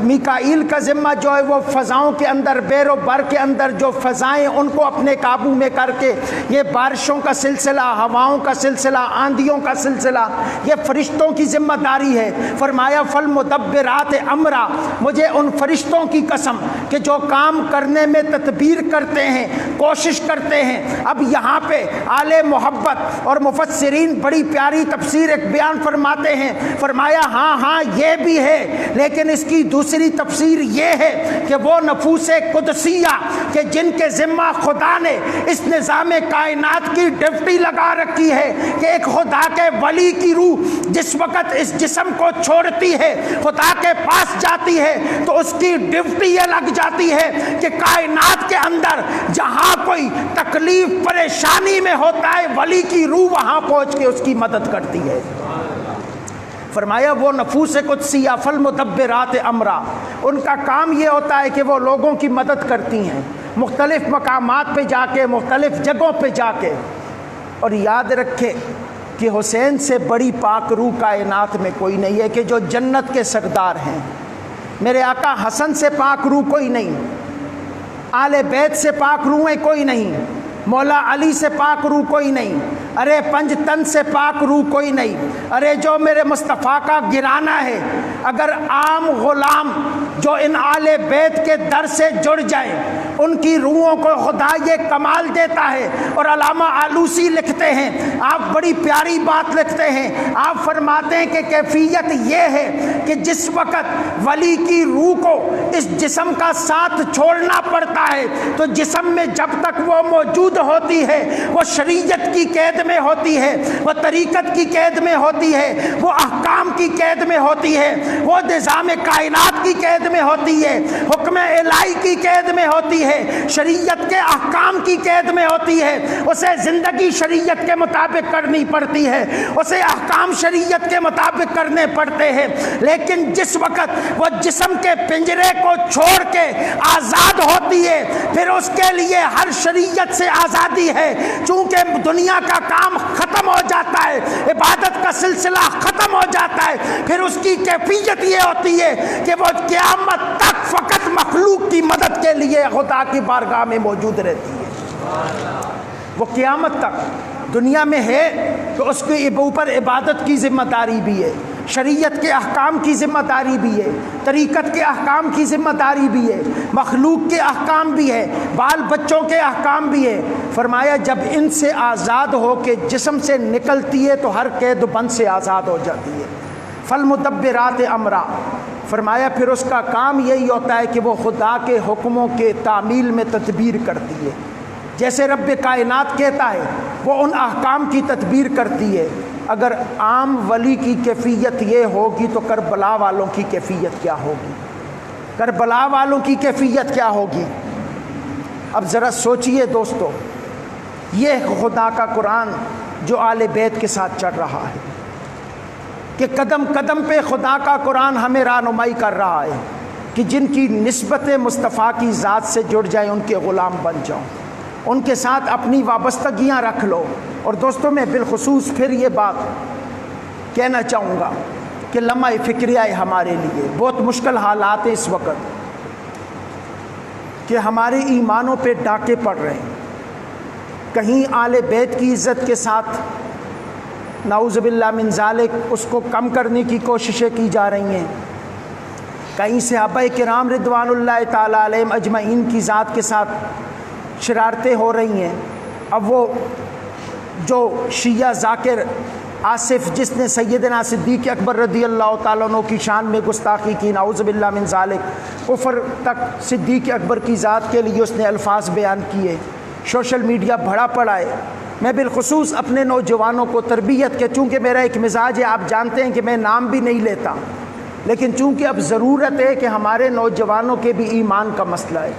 میکائیل کا ذمہ جو ہے وہ فضاؤں کے اندر، بیر و بر کے اندر جو فضائیں ان کو اپنے قابو میں کر کے یہ بارشوں کا سلسلہ، ہواؤں کا سلسلہ، آندھیوں کا سلسلہ، یہ فرشتوں کی ذمہ داری ہے۔ فرمایا فالمدبرات امرا، مجھے ان فرشتوں کی قسم کہ جو کام کرنے میں تدبیر کرتے ہیں، کوشش کرتے ہیں۔ اب یہاں پہ آل محبت اور مفسرین بڑی پیاری تفسیر ایک بیان فرماتے ہیں، فرمایا ہاں یہ بھی ہے، لیکن اس کی دوسری تفسیر یہ ہے کہ وہ نفوس قدسیہ کہ جن کے ذمہ خدا نے اس نظام کائنات کی ڈیوٹی لگا رکھی ہے کہ ایک خدا کے ولی کی روح جس وقت اس جسم کو چھوڑتی ہے، خدا کے پاس جاتی ہے، تو اس کی ڈیوٹی یہ لگ جاتی ہے کہ کائنات کے اندر جہاں کوئی تکلیف پریشانی میں ہوتا ہے، ولی کی روح وہاں پہنچ کے اس کی مدد کرتی ہے۔ فرمایا وہ نفوس قدسیہ فالمدبرات امرا، ان کا کام یہ ہوتا ہے کہ وہ لوگوں کی مدد کرتی ہیں مختلف مقامات پہ جا کے، مختلف جگہوں پہ جا کے۔ اور یاد رکھے کہ حسین سے بڑی پاک روح کائنات میں کوئی نہیں ہے، کہ جو جنت کے سردار ہیں۔ میرے آقا حسن سے پاک روح کوئی نہیں، آل بیت سے پاک روح کوئی نہیں، مولا علی سے پاک روح کوئی نہیں، ارے پنج تن سے پاک روح کوئی نہیں۔ ارے جو میرے مصطفیٰ کا گرانا ہے، اگر عام غلام جو ان آل بیت کے در سے جڑ جائیں، ان کی روحوں کو خدا یہ کمال دیتا ہے۔ اور علامہ آلوسی لکھتے ہیں، آپ بڑی پیاری بات لکھتے ہیں، آپ فرماتے ہیں کہ کیفیت یہ ہے کہ جس وقت ولی کی روح کو اس جسم کا ساتھ چھوڑنا پڑتا ہے، تو جسم میں جب تک وہ موجود ہوتی ہے، وہ شریعت کی قید میں ہوتی ہے، وہ طریقت کی قید میں ہوتی ہے، وہ احکام کی قید میں ہوتی ہے، وہ نظام کائنات کی قید میں ہوتی ہے، حکم الہی کی قید میں ہوتی ہے، شریعت کے احکام کی قید میں ہوتی ہے۔ اسے زندگی شریعت کے مطابق کرنی پڑتی ہے، اسے احکام شریعت کے مطابق کرنے پڑتے ہیں۔ لیکن جس وقت وہ جسم کے پنجرے کو چھوڑ کے آزاد ہوتی ہے، پھر اس کے لیے ہر شریعت سے آزادی ہے، چونکہ دنیا کا کام ختم ہو جاتا ہے، عبادت کا سلسلہ ختم ہو جاتا ہے، پھر اس کی کیفیت یہ ہوتی ہے کہ وہ قیامت تک فقط مخلوق کی مدد کے لیے خدا کی بارگاہ میں موجود رہتی ہے۔ وہ قیامت تک دنیا میں ہے تو اس کے اوپر عبادت کی ذمہ داری بھی ہے، شریعت کے احکام کی ذمہ داری بھی ہے، طریقت کے احکام کی ذمہ داری بھی ہے، مخلوق کے احکام بھی ہے، بال بچوں کے احکام بھی ہے۔ فرمایا جب ان سے آزاد ہو کے جسم سے نکلتی ہے تو ہر قید و بند سے آزاد ہو جاتی ہے۔ فالمدبرات امرا، فرمایا پھر اس کا کام یہی ہوتا ہے کہ وہ خدا کے حکموں کے تعمیل میں تدبیر کرتی ہے۔ جیسے رب کائنات کہتا ہے وہ ان احکام کی تدبیر کرتی ہے۔ اگر عام ولی کی کیفیت یہ ہوگی تو کربلا والوں کی کیفیت کیا ہوگی؟ کربلا والوں کی کیفیت کیا ہوگی؟ اب ذرا سوچئے دوستو، یہ خدا کا قرآن جو آل بیت کے ساتھ چل رہا ہے، کہ قدم قدم پہ خدا کا قرآن ہمیں رہنمائی کر رہا ہے کہ جن کی نسبت مصطفیٰ کی ذات سے جڑ جائیں ان کے غلام بن جاؤ، ان کے ساتھ اپنی وابستگیاں رکھ لو۔ اور دوستوں میں بالخصوص پھر یہ بات کہنا چاہوں گا کہ لمحہ فکریہ ہے ہمارے لیے، بہت مشکل حالات ہیں اس وقت کہ ہمارے ایمانوں پہ ڈاکے پڑ رہے ہیں۔ کہیں آل بیت کی عزت کے ساتھ نعوذ باللہ من ذالک اس کو کم کرنے کی کوششیں کی جا رہی ہیں، کہیں صحابہ کرام رضوان اللہ تعالیٰ علیہم اجمعین کی ذات کے ساتھ شرارتیں ہو رہی ہیں۔ اب وہ جو شیعہ ذاکر آصف جس نے سیدنا صدیق اکبر رضی اللہ تعالیٰ عنہ کی شان میں گستاخی کی، نعوذ باللہ من ذالک، کفر تک صدیق اکبر کی ذات کے لیے اس نے الفاظ بیان کیے، سوشل میڈیا بھرا پڑا ہے۔ میں بالخصوص اپنے نوجوانوں کو تربیت کے، چونکہ میرا ایک مزاج ہے، آپ جانتے ہیں کہ میں نام بھی نہیں لیتا، لیکن چونکہ اب ضرورت ہے کہ ہمارے نوجوانوں کے بھی ایمان کا مسئلہ ہے،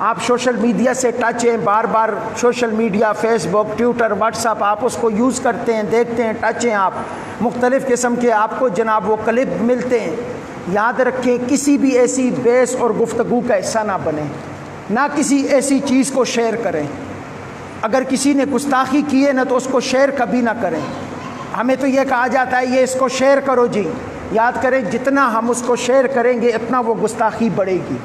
آپ سوشل میڈیا سے ٹچ ہیں، بار بار سوشل میڈیا، فیس بک، ٹویٹر، واٹس ایپ آپ اس کو یوز کرتے ہیں، دیکھتے ہیں، ٹچ ہیں آپ، مختلف قسم کے آپ کو جناب وہ کلپ ملتے ہیں۔ یاد رکھیں کسی بھی ایسی بحث اور گفتگو کا حصہ نہ بنیں، نہ کسی ایسی چیز کو شیئر کریں۔ اگر کسی نے گستاخی کی ہے نا تو اس کو شیئر کبھی نہ کریں۔ ہمیں تو یہ کہا جاتا ہے یہ اس کو شیئر کرو جی، یاد کریں جتنا ہم اس کو شیئر کریں گے اتنا وہ گستاخی بڑھے گی،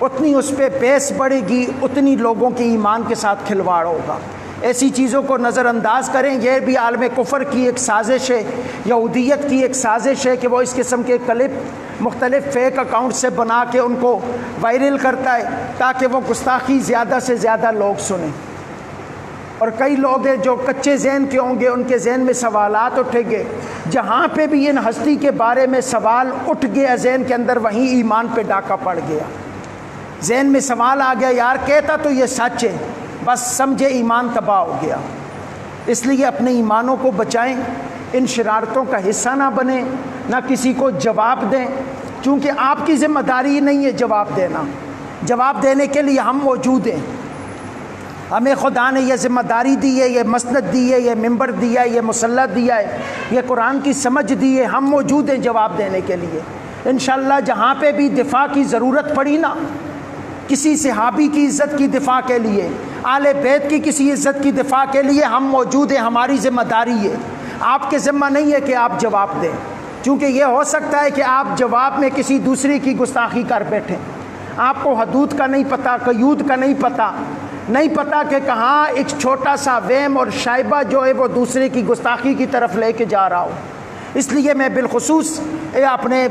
اتنی اس پہ بحث بڑھے گی، اتنی لوگوں کے ایمان کے ساتھ کھلواڑ ہوگا۔ ایسی چیزوں کو نظر انداز کریں۔ یہ بھی عالم کفر کی ایک سازش ہے، یہودیت کی ایک سازش ہے کہ وہ اس قسم کے کلپ مختلف فیک اکاؤنٹ سے بنا کے ان کو وائرل کرتا ہے تاکہ وہ گستاخی زیادہ سے زیادہ لوگ سنیں۔ اور کئی لوگ ہیں جو کچے ذہن کے ہوں گے، ان کے ذہن میں سوالات اٹھیں گے، جہاں پہ بھی ان ہستی کے بارے میں سوال اٹھ گیا ذہن کے اندر وہیں ایمان پہ ڈاکہ پڑ گیا۔ ذہن میں سوال آ گیا یار کہتا تو یہ سچ ہے، بس سمجھے ایمان تباہ ہو گیا۔ اس لیے اپنے ایمانوں کو بچائیں، ان شرارتوں کا حصہ نہ بنیں، نہ کسی کو جواب دیں، چونکہ آپ کی ذمہ داری نہیں ہے جواب دینا۔ جواب دینے کے لیے ہم موجود ہیں، ہمیں خدا نے یہ ذمہ داری دی ہے، یہ مسند دی ہے، یہ ممبر دیا ہے، یہ مسلح دیا ہے، یہ قرآن کی سمجھ دی ہے، ہم موجود ہیں جواب دینے کے لیے۔ انشاءاللہ جہاں پہ بھی دفاع کی ضرورت پڑی نا، کسی صحابی کی عزت کی دفاع کے لیے، آل بیت کی کسی عزت کی دفاع کے لیے ہم موجود ہیں، ہماری ذمہ داری ہے۔ آپ کے ذمہ نہیں ہے کہ آپ جواب دیں، چونکہ یہ ہو سکتا ہے کہ آپ جواب میں کسی دوسرے کی گستاخی کر بیٹھیں۔ آپ کو حدود کا نہیں پتہ، قیود کا نہیں پتہ کہ کہاں ایک چھوٹا سا وہم اور شائبہ جو ہے وہ دوسرے کی گستاخی کی طرف لے کے جا رہا ہو۔ اس لیے میں بالخصوص اپنے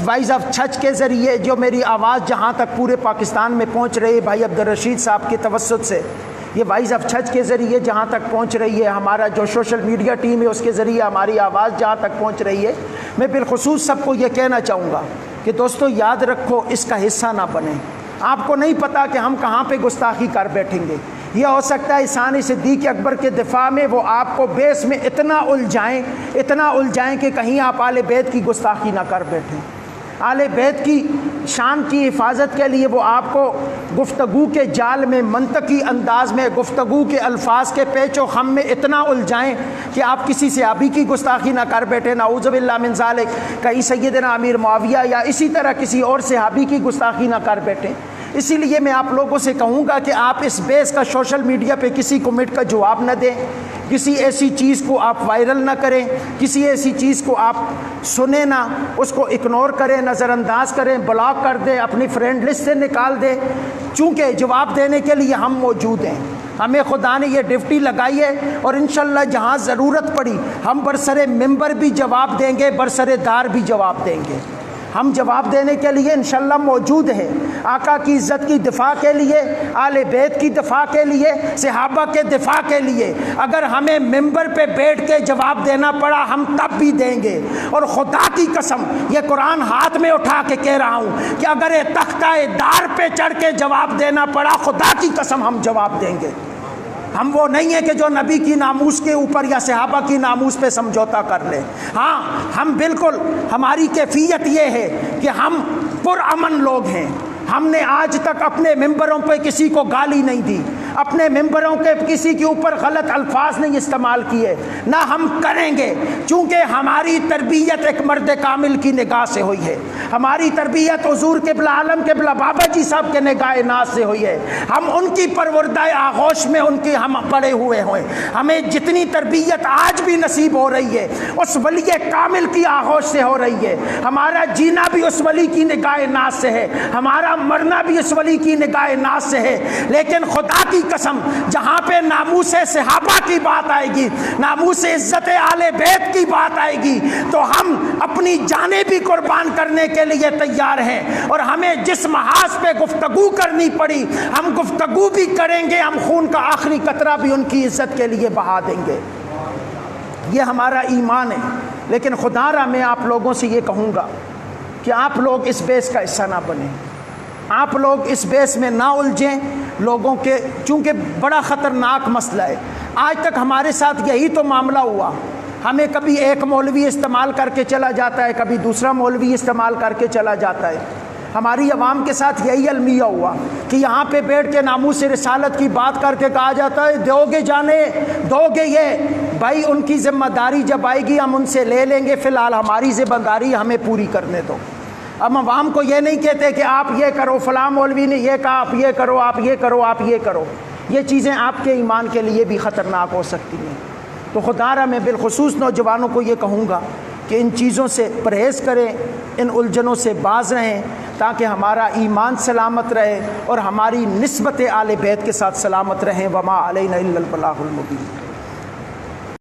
وائس آف چرچ کے ذریعے جو میری آواز جہاں تک پورے پاکستان میں پہنچ رہی ہے، بھائی عبدالرشید صاحب کے توسط سے یہ وائس آف چرچ کے ذریعے جہاں تک پہنچ رہی ہے، ہمارا جو سوشل میڈیا ٹیم ہے اس کے ذریعے ہماری آواز جہاں تک پہنچ رہی ہے، میں بالخصوص سب کو یہ کہنا چاہوں گا کہ دوستو یاد رکھو اس کا حصہ نہ بنیں۔ آپ کو نہیں پتا کہ ہم کہاں پہ گستاخی کر بیٹھیں گے۔ یہ ہو سکتا ہے ثانی صدیق اکبر کے دفاع میں وہ آپ کو بیس میں اتنا الجھائیں کہ کہیں آپ آل بیت کی گستاخی نہ کر بیٹھیں۔ آل بیت کی شان کی حفاظت کے لیے وہ آپ کو گفتگو کے جال میں، منطقی انداز میں، گفتگو کے الفاظ کے پیچ و خم میں اتنا الجھائیں کہ آپ کسی صحابی کی گستاخی نہ کر بیٹھیں، نعوذ باللہ من ذالک، کہیں سیدنا امیر معاویہ یا اسی طرح کسی اور صحابی کی گستاخی نہ کر بیٹھیں۔ اسی لیے میں آپ لوگوں سے کہوں گا کہ آپ اس بیس کا سوشل میڈیا پہ کسی کمنٹ کا جواب نہ دیں، کسی ایسی چیز کو آپ وائرل نہ کریں، کسی ایسی چیز کو آپ سنیں نہ، اس کو اگنور کریں، نظر انداز کریں، بلاک کر دیں، اپنی فرینڈ لسٹ سے نکال دیں، چونکہ جواب دینے کے لیے ہم موجود ہیں۔ ہمیں خدا نے یہ ڈیوٹی لگائی ہے اور انشاءاللہ جہاں ضرورت پڑی ہم برسر ممبر بھی جواب دیں گے، برسر دار بھی جواب دیں گے۔ ہم جواب دینے کے لیے انشاءاللہ موجود ہیں، آقا کی عزت کی دفاع کے لیے، آل بیت کی دفاع کے لیے، صحابہ کے دفاع کے لیے۔ اگر ہمیں ممبر پہ بیٹھ کے جواب دینا پڑا ہم تب بھی دیں گے، اور خدا کی قسم یہ قرآن ہاتھ میں اٹھا کے کہہ رہا ہوں کہ اگر یہ تختہ دار پہ چڑھ کے جواب دینا پڑا خدا کی قسم ہم جواب دیں گے۔ ہم وہ نہیں ہیں کہ جو نبی کی ناموس کے اوپر یا صحابہ کی ناموس پہ سمجھوتا کر لیں۔ ہاں ہم بالکل، ہماری کیفیت یہ ہے کہ ہم پرامن لوگ ہیں۔ ہم نے آج تک اپنے ممبروں پہ کسی کو گالی نہیں دی، اپنے ممبروں کے کسی کے اوپر غلط الفاظ نہیں استعمال کیے، نہ ہم کریں گے، چونکہ ہماری تربیت ایک مرد کامل کی نگاہ سے ہوئی ہے۔ ہماری تربیت حضور قبلہ عالم قبلہ بابا جی صاحب کے نگاہ ناز سے ہوئی ہے۔ ہم ان کی پروردہ آغوش میں ان کی ہم پڑے ہوئے ہیں۔ ہمیں جتنی تربیت آج بھی نصیب ہو رہی ہے اس ولی کامل کی آغوش سے ہو رہی ہے۔ ہمارا جینا بھی اس ولی کی نگاہ ناز سے ہے، ہمارا مرنا بھی اس ولی کی نگاہ ناز سے ہے۔ لیکن خدا کی قسم جہاں پہ ناموس صحابہ کی بات آئے گی، ناموس عزت آل بیت کی بات آئے گی تو ہم اپنی جانیں بھی قربان کرنے کے لیے تیار ہیں، اور ہمیں جس محاذ پہ گفتگو کرنی پڑی ہم گفتگو بھی کریں گے، ہم خون کا آخری قطرہ بھی ان کی عزت کے لیے بہا دیں گے۔ یہ ہمارا ایمان ہے۔ لیکن خدا را میں آپ لوگوں سے یہ کہوں گا کہ آپ لوگ اس بیس کا حصہ نہ بنیں، آپ لوگ اس بیس میں نہ الجھیں لوگوں کے، چونکہ بڑا خطرناک مسئلہ ہے۔ آج تک ہمارے ساتھ یہی تو معاملہ ہوا، ہمیں کبھی ایک مولوی استعمال کر کے چلا جاتا ہے، کبھی دوسرا مولوی استعمال کر کے چلا جاتا ہے۔ ہماری عوام کے ساتھ یہی المیہ ہوا کہ یہاں پہ بیٹھ کے ناموس رسالت کی بات کر کے کہا جاتا ہے دو گے جانے دو گے یہ، بھائی ان کی ذمہ داری جب آئے گی ہم ان سے لے لیں گے، فی الحال ہماری ذمہ داری ہمیں پوری کرنے دو۔ ہم عوام کو یہ نہیں کہتے کہ آپ یہ کرو، فلاں مولوی نے یہ کہا آپ یہ کرو، آپ یہ کرو، آپ یہ کرو، یہ چیزیں آپ کے ایمان کے لیے بھی خطرناک ہو سکتی ہیں۔ تو خدا را میں بالخصوص نوجوانوں کو یہ کہوں گا کہ ان چیزوں سے پرہیز کریں، ان الجھنوں سے باز رہیں، تاکہ ہمارا ایمان سلامت رہے اور ہماری نسبت آل بیت کے ساتھ سلامت رہیں۔ وما علینا الا البلاغ المبین۔